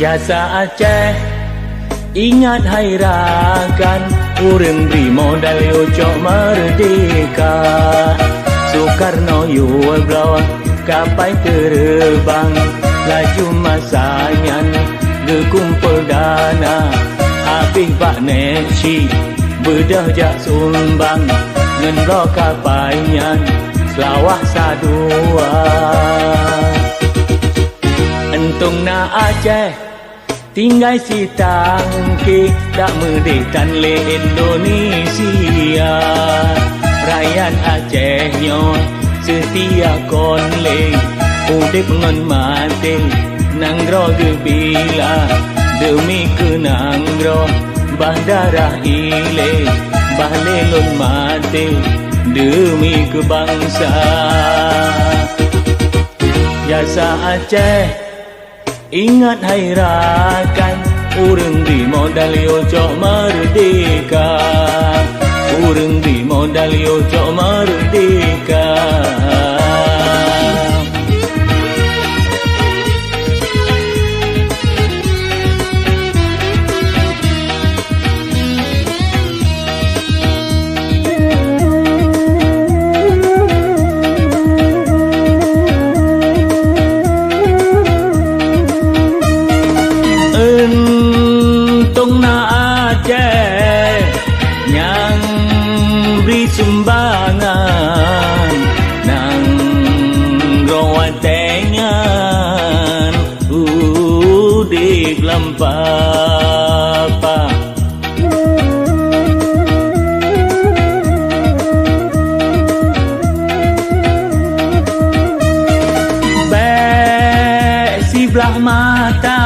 Jasa Aceh ingat hai rakan, urang beri modal yo cok merdeka. Soekarno yo belawang kapai terbang, laju masanya gekumpul dana. Habis Pak Neci bedah jak sumbang, ngen bro kapainya selawah sadua. Entung na Aceh tinggal si tangki, tak merdekan le Indonesia. Rakyat Aceh nyo setia konle, udip ngon mati nanggro gebila. Demi kenanggro bandarah ile, bahlelun mati demi kebangsa. Jasa Aceh ingat hai rakan, urang di modal yo cok merdeka. Urang di modal yo cok merdeka. Entung na Aceh yang beri sumbangan nang rawatengan udip lampapa. Bek si belah mata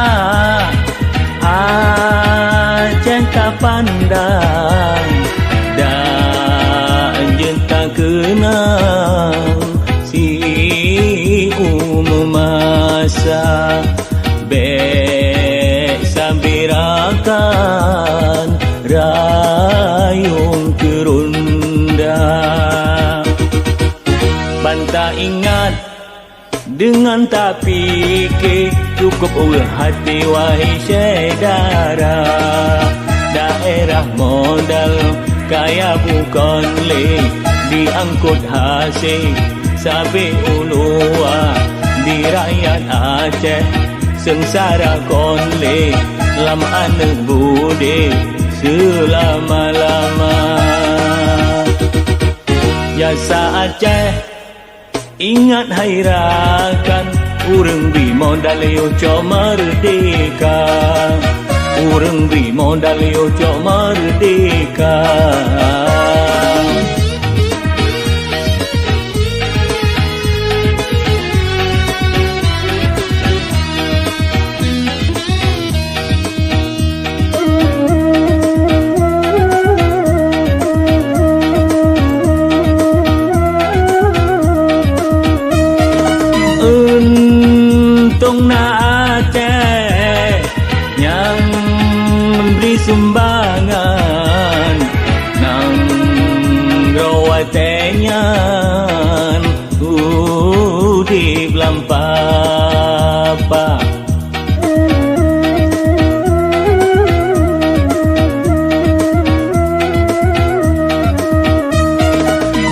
Aceh tak pandang, dan tak kenal si umum masa. Bek sabirakan rayung kerunda. Banta ingat dengan tak fikir, cukup ulah hati wahai saudara. Daerah modal kaya bukan le, diangkut hasil sampai ulua. Di rakyat Aceh sengsara konle, lam anak bude selama-lama. Jasa Aceh ingat hai rakan, urang beri modal yo cok merdeka. Urang beri modal yo cok merdeka. Untung na Aceh yang beri sumbangan nang rawatenyan udip lampapa.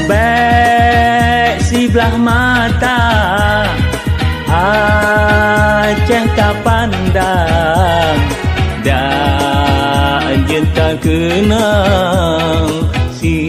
Bek si belah mata Aceh tak pandang, dan tak kenal si